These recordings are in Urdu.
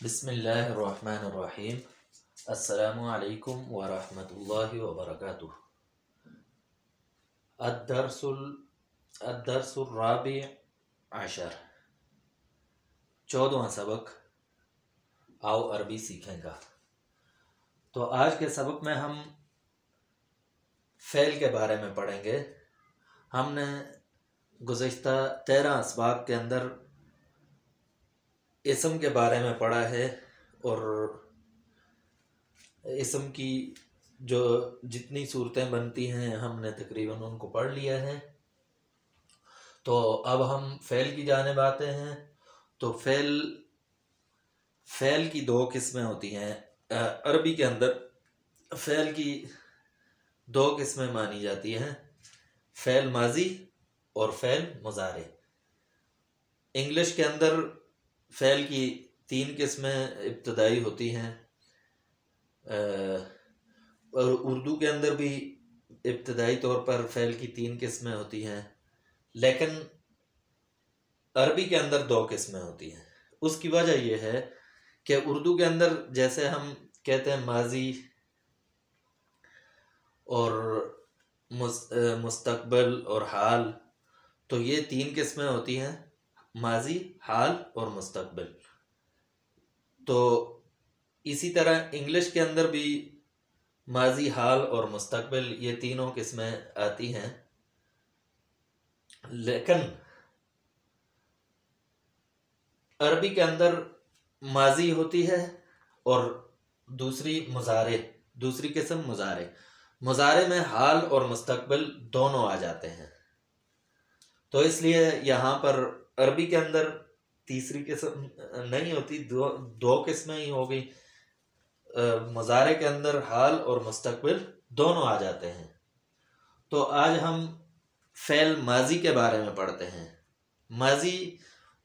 بسم اللہ الرحمن الرحیم۔ السلام علیکم ورحمۃ اللہ وبرکاتہ۔ الدرس الرابع عشر، 14واں سبق، آؤ عربی سیکھیں گا۔ تو آج کے سبق میں ہم فعل کے بارے میں پڑھیں گے۔ ہم نے گزشتہ 13 اسباق کے اندر اسم کے بارے میں پڑھا ہے، اور اسم کی جو جتنی صورتیں بنتی ہیں ہم نے تقریباً ان کو پڑھ لیا ہے۔ تو اب ہم فعل کی جانب آتے ہیں۔ تو فعل کی 2 قسمیں ہوتی ہیں۔ عربی کے اندر فعل کی 2 قسمیں مانی جاتی ہیں، فعل ماضی اور فعل مضارع۔ انگلش کے اندر فعل کی 3 قسمیں ابتدائی ہوتی ہیں، اور اردو کے اندر بھی ابتدائی طور پر فعل کی 3 قسمیں ہوتی ہیں، لیکن عربی کے اندر 2 قسمیں ہوتی ہیں۔ اس کی وجہ یہ ہے کہ اردو کے اندر جیسے ہم کہتے ہیں ماضی اور مستقبل اور حال، تو یہ 3 قسمیں ہوتی ہیں، ماضی، حال اور مستقبل۔ تو اسی طرح انگلش کے اندر بھی ماضی، حال اور مستقبل یہ تینوں قسمیں آتی ہیں، لیکن عربی کے اندر ماضی ہوتی ہے اور دوسری قسم مضارع میں حال اور مستقبل دونوں آ جاتے ہیں۔ تو اس لیے یہاں پر عربی کے اندر تیسری قسم نہیں ہوتی، 2 قسمیں ہی ہو گئی۔ مضارع کے اندر حال اور مستقبل دونوں آ جاتے ہیں۔ تو آج ہم فعل ماضی کے بارے میں پڑھتے ہیں۔ ماضی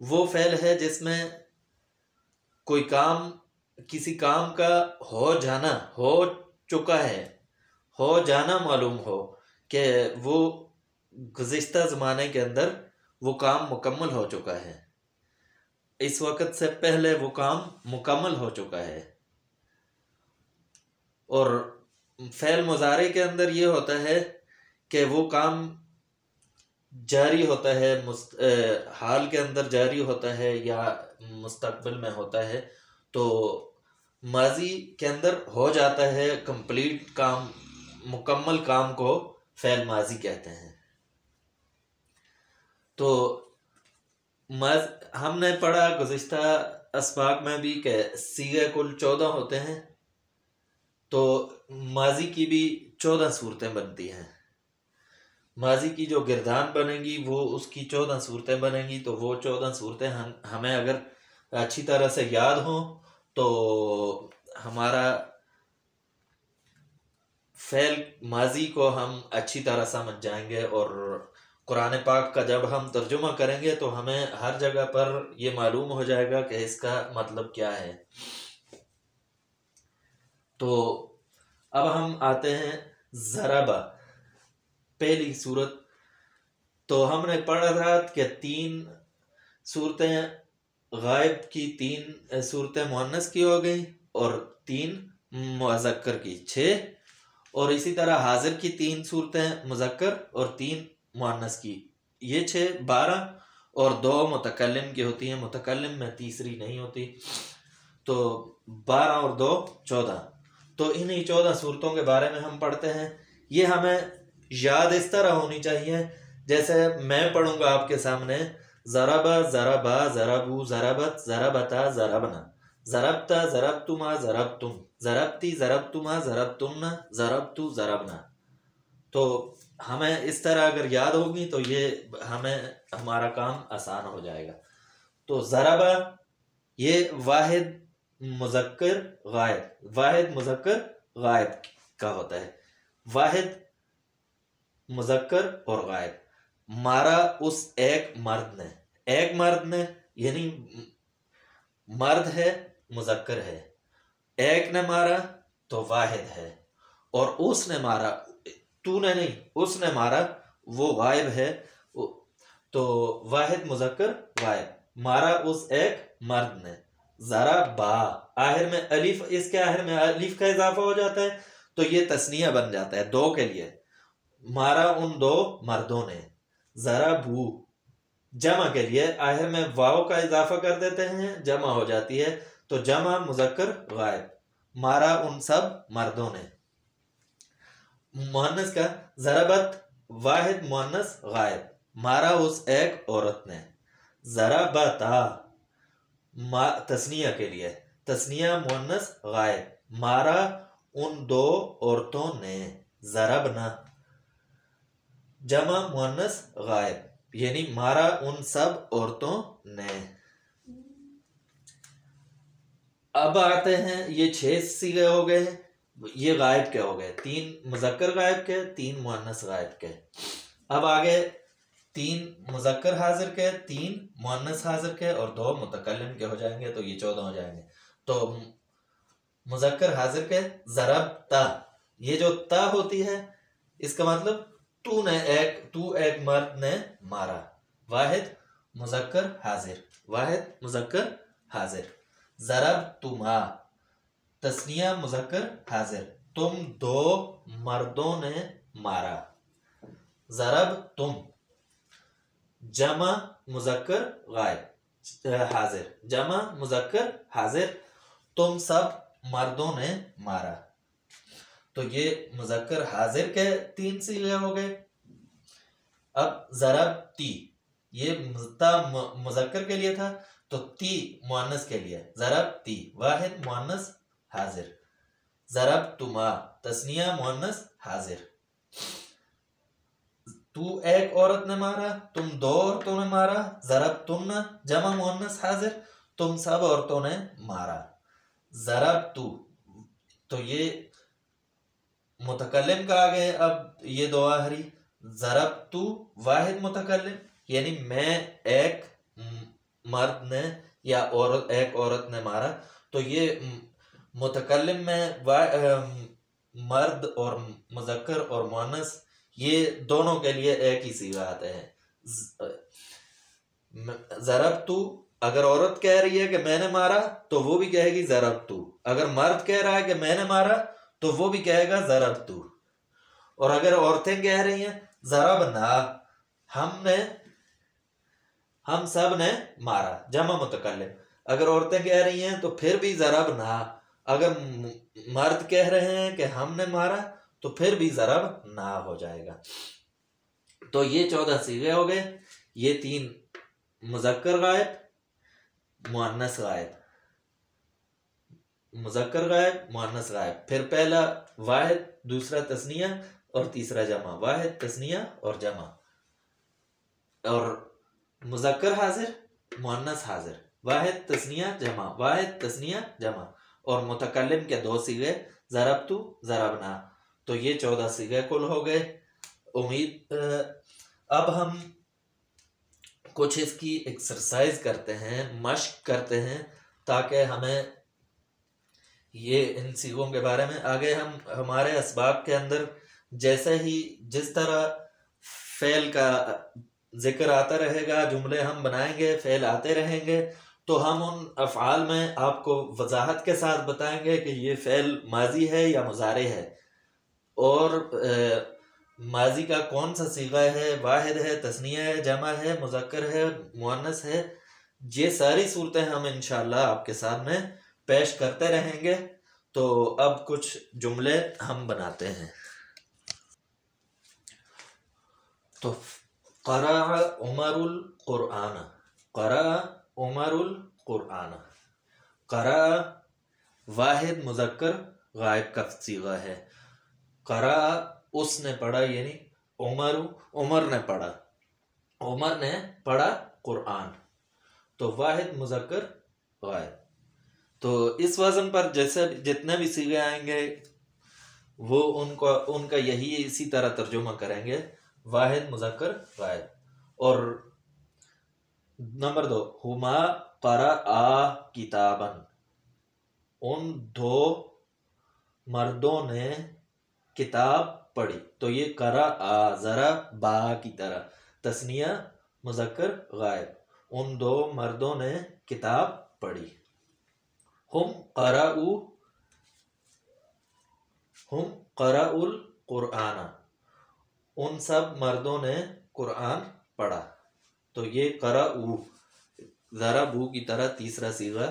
وہ فعل ہے جس میں کوئی کام، کسی کام کا ہو چکا ہے، ہو جانا معلوم ہو کہ وہ گزشتہ زمانے کے اندر وہ کام مکمل ہو چکا ہے، اس وقت سے پہلے وہ کام مکمل ہو چکا ہے۔ اور فعل مضارع کے اندر یہ ہوتا ہے کہ وہ کام جاری ہوتا ہے، حال کے اندر جاری ہوتا ہے یا مستقبل میں ہوتا ہے۔ تو ماضی کے اندر ہو جاتا ہے کمپلیٹ کام، مکمل کام کو فعل ماضی کہتے ہیں۔ تو ہم نے پڑھا گزشتہ اسباق میں بھی کہ صیغے کل 14 ہوتے ہیں، تو ماضی کی بھی 14 صورتیں بنتی ہیں۔ ماضی کی جو گردان بنے گی وہ اس کی 14 صورتیں بنیں گی۔ تو وہ 14 صورتیں ہمیں اگر اچھی طرح سے یاد ہوں تو ہمارا فعل ماضی کو ہم اچھی طرح سمجھ جائیں گے، اور قرآن پاک کا جب ہم ترجمہ کریں گے تو ہمیں ہر جگہ پر یہ معلوم ہو جائے گا کہ اس کا مطلب کیا ہے۔ تو اب ہم آتے ہیں ضربہ، پہلی صورت۔ تو ہم نے پڑھا تھا کہ 3 صورتیں غائب کی، 3 صورتیں مؤنث کی ہو گئی اور 3 مذکر کی، 6۔ اور اسی طرح حاضر کی 3 صورتیں مذکر اور 3 مؤنث کی، یہ 6، 12۔ اور 2 متکلم کی ہوتی ہیں، متکلم میں تیسری نہیں ہوتی۔ تو 12 اور 2 14۔ تو انہی 14 صورتوں کے بارے میں ہم پڑھتے ہیں۔ یہ ہمیں یاد اس طرح ہونی چاہیے جیسے میں پڑھوں گا آپ کے سامنے: ضربا، ضربا، ضربو، ضربت، ضربتا، ضربنا، ضربتا، ضربتما، ضربتم، ضربتی، ضربتما، ضربتن، ضربتو، ضربنا۔ تو ہمیں اس طرح اگر یاد ہوگی تو یہ ہمارا کام آسان ہو جائے گا۔ تو ضربا یہ واحد مذکر غائب کا ہوتا ہے، واحد مذکر اور غائب۔ مارا اس ایک مرد نے، یعنی مرد ہے، مذکر ہے۔ ایک نے مارا تو واحد ہے، اور اس نے مارا، تو نے نہیں، اس نے مارا، وہ غائب ہے۔ تو واحد مذکر غائب، مارا اس ایک مرد نے، ضربا آخر میں الف، اس کے آخر میں الف کا اضافہ ہو جاتا ہے تو یہ تثنیہ بن جاتا ہے دو کے لیے، مارا ان دو مردوں نے، ضربو جمع کے لیے آخر میں واو کا اضافہ کر دیتے ہیں، جمع ہو جاتی ہے تو جمع مذکر غائب، مارا ان سب مردوں نے۔ مؤنث کا ضربت واحد مؤنث غائب، مارا اس ایک عورت نے، ضربتا تثنیہ کے لیے، تثنیہ مؤنث غائب، مارا ان دو عورتوں نے، ضربنا جمع مؤنث غائب یعنی مارا ان سب عورتوں نے۔ اب آتے ہیں، یہ 6 صیغے ہو گئے، یہ غائب کے ہو گئے، 3 مذکر غائب کے، 3 مؤنث غائب کے۔ اب آگے 3 مذکر حاضر کے، 3 مؤنث حاضر کے اور 2 متکلم کے ہو جائیں گے تو یہ 14 ہو جائیں گے۔ تو مذکر حاضر کے ضربتا، یہ جو تا ہوتی ہے اس کا مطلب تو ایک مرد نے مارا، واحد مذکر حاضر، واحد مذکر حاضر۔ ضربتما تثنیہ مذکر حاضر، تم دو مردوں نے مارا، ضربتم جمع مذکر غائب حاضر، جمع مذکر حاضر، تم سب مردوں نے مارا۔ تو یہ مذکر حاضر کے 3 صیغے ہو گئے۔ اب ضربتی، یہ تا مذکر کے لیے تھا تو تی مؤنث کے لیے، ضربتی واحد مؤنث حاضر، ضربتما تثنیہ مؤنث حاضر، تو ایک عورت نے مارا، تم 2 عورتوں نے مارا، ضربتن جمع مؤنث حاضر، تم سب عورتوں نے مارا، ضربتو تو یہ متکلم کا آگے اب یہ 2 آخری، ضربتو واحد متکلم یعنی میں ایک مرد نے یا ایک عورت نے مارا، تو یہ متکلم میں مرد اور مذکر اور مؤنث یہ دونوں کے لیے ایک ہی صیغہ آتے ہیں۔ ضربتو اگر عورت کہہ رہی ہے کہ میں نے مارا تو وہ بھی کہے گی ضربتو، اگر مرد کہہ رہا ہے کہ میں نے مارا تو وہ بھی کہے گا ضربتو، اور اگر عورتیں کہہ رہی ہیں ضربنا ہم سب نے مارا جمع متکلم، اگر عورتیں کہہ رہی ہیں تو پھر بھی ضربنا، اگر مرد کہہ رہے ہیں کہ ہم نے مارا تو پھر بھی ضربنا ہو جائے گا۔ تو یہ 14 صیغے ہو گئے، یہ 3 مذکر غائب مؤنث غائب، مذکر غائب مؤنث غائب، پھر پہلا واحد، دوسرا تثنیہ اور تیسرا جمع، واحد تثنیہ اور جمع، اور مذکر حاضر مؤنث حاضر، واحد تثنیہ جمع، واحد تثنیہ جمع، اور متکلم کے 2 صیغے ضربتو ضربنا، تو یہ 14 صیغے کل ہو گئے۔ امید اب ہم کچھ اس کی ایکسرسائز کرتے ہیں، مشق کرتے ہیں، تاکہ ہمیں یہ ان صیغوں کے بارے میں آگے ہمارے اسباق کے اندر جیسے ہی جس طرح فعل کا ذکر آتا رہے گا، جملے ہم بنائیں گے، فعل آتے رہیں گے، تو ہم ان افعال میں آپ کو وضاحت کے ساتھ بتائیں گے کہ یہ فعل ماضی ہے یا مضارع ہے، اور ماضی کا کون سا صیغہ ہے، واحد ہے، تثنیہ ہے، جمع ہے، مذکر ہے، مؤنث ہے، یہ ساری صورتیں ہم انشاءاللہ آپ کے سامنے پیش کرتے رہیں گے۔ تو اب کچھ جملے ہم بناتے ہیں۔ تو قرأ عمر القرآن، قرأ عمر القرآن، قرأ واحد مذکر غائب کا صیغہ ہے، قرأ اس نے پڑھا یعنی عمر نے پڑھا، عمر نے پڑھا قرآن، تو واحد مذکر غائب۔ تو اس وزن پر جیسے جتنے بھی صیغے آئیں گے وہ ان کا یہی اسی طرح ترجمہ کریں گے، واحد مذکر غائب۔ اور نمبر 2، ہما قرآ کتابا، ان 2 مردوں نے کتاب پڑھی، تو یہ قرآ ذرا با کی طرح، تثنیہ مذکر غائب، ان 2 مردوں نے کتاب پڑھی۔ ہم قرأوا القرآن، ان سب مردوں نے قرآن پڑھا. تو یہ قرأوا ضربوا کی طرح تیسرا صیغہ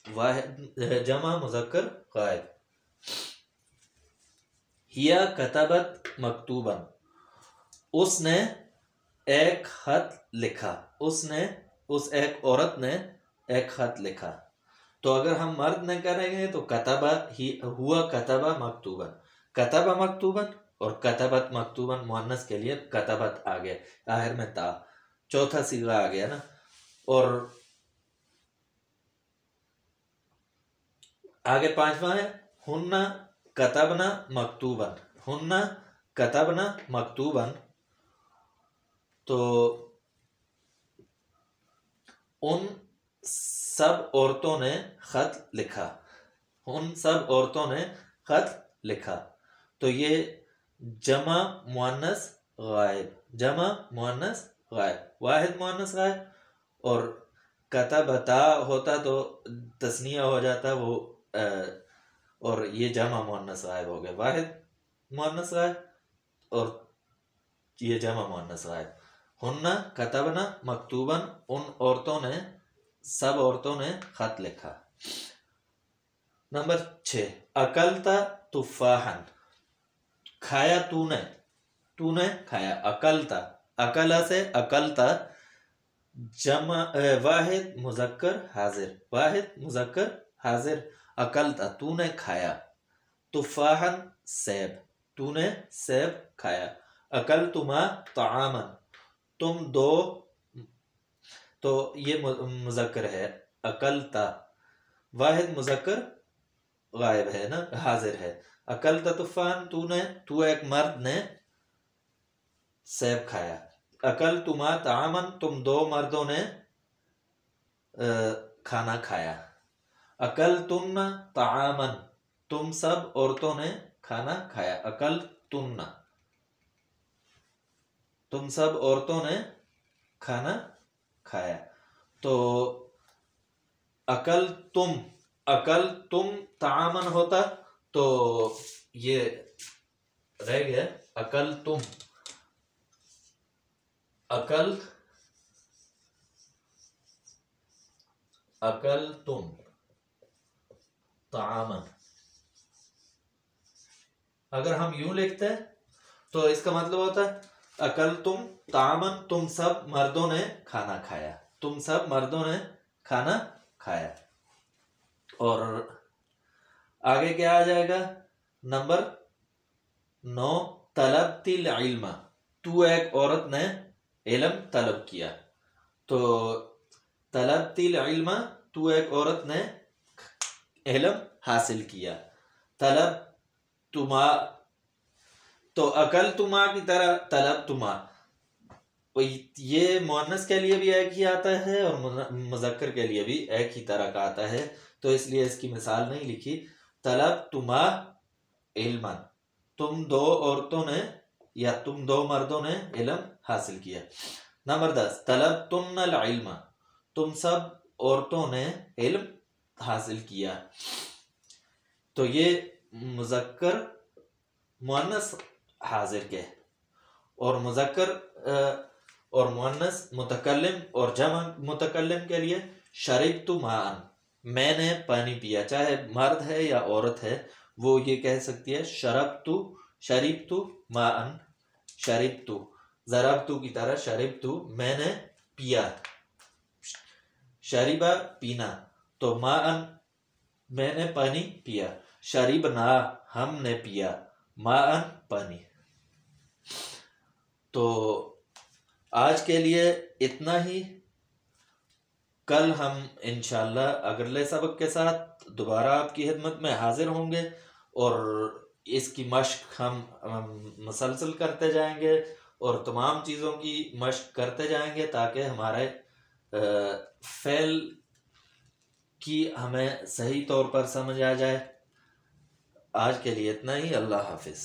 واحد جمع مذکر غائب. ہیا کتبت مکتوبا، اس نے ایک خط لکھا، اس ایک عورت نے ایک خط لکھا. تو اگر ہم مرد نے کریں گے تو کتبہ ہوا کتبہ مکتوبا، کتبہ مکتوبا اور کتبت مکتوبا مؤنث کے لیے کتبت آ گیا، آخر میں تا، چوتھا صیغہ آ گیا نا. اور آگے پانچواں ہے ہن کتبنا مکتوبا، ہن کتبنا مکتوبا. تو ان سب عورتوں نے خط لکھا، ان سب عورتوں نے خط لکھا. تو یہ جمع مؤنث غائب، جمع مؤنث غائب، واحد مؤنث غائب. اور کتبتا ہوتا تو تثنیہ ہو جاتا وہ، اور یہ جمع مؤنث غائب ہو گیا، واحد مؤنث غائب اور یہ جمع مؤنث غائب. ہن کتبنا مکتوباً، ان عورتوں نے، سب عورتوں نے خط لکھا. نمبر 6 اکلتا تفاحن، کھایا تو نے کھایا. اکلتا، اکلا سے اکلتا جمع واحد مذکر حاضر، واحد مذکر حاضر. اکلتا تو نے کھایا، تفاحن سیب، تو نے سیب کھایا. اکلتما طعاما، تم دو، تو یہ مذکر ہے اکلتا، واحد مذکر غائب ہے نا، حاضر ہے. اکلتا تفاحن، تو ایک مرد نے سیب کھایا. اکلتما طعاما، تم دو مردوں نے کھانا کھایا. اکلتن طعاما، تم سب عورتوں نے کھانا کھایا. اکلتن، تم سب عورتوں نے کھانا کھایا. تو اکلتم طعاما ہوتا تو یہ رہ گیا اکلتم، اکلتم طعاما. اگر ہم یوں لکھتے ہیں تو اس کا مطلب ہوتا ہے اکلتم طعاما، تم سب مردوں نے کھانا کھایا، تم سب مردوں نے کھانا کھایا. اور آگے کیا آ جائے گا؟ نمبر 9 طلبت العلم، تو ایک عورت نے علم طلب کیا. تو طلبت العلم، تو ایک عورت نے علم حاصل کیا. طلبتما، تو اکلتما کی طرح طلبتما، یہ مؤنث کے لیے بھی ایک ہی آتا ہے اور مذکر کے لیے بھی ایک ہی طرح کا آتا ہے، تو اس لیے اس کی مثال نہیں لکھی. طلبتما علما، تم دو عورتوں نے یا تم دو مردوں نے علم حاصل کیا. نمبر 10 طلبتن العلم، تم سب عورتوں نے علم حاصل کیا. تو یہ مذکر مؤنث حاضر کے، اور مذکر اور مؤنث متکلم اور جمع متکلم کے لیے شربت ماء، میں نے پانی پیا. چاہے مرد ہے یا عورت ہے وہ یہ کہہ سکتی ہے شربت ماء، شربت ضربت کی طرح شربت میں نے پیا. شربا پینا، تو ماء میں نے پانی پیا. شربنا ہم نے پیا، ماء پانی. تو آج کے لیے اتنا ہی. کل ہم انشاءاللہ اگلے سبق کے ساتھ دوبارہ آپ کی خدمت میں حاضر ہوں گے، اور اس کی مشق ہم مسلسل کرتے جائیں گے اور تمام چیزوں کی مشق کرتے جائیں گے تاکہ ہمارے فعل کی ہمیں صحیح طور پر سمجھ آ جائے. آج کے لیے اتنا ہی. اللہ حافظ.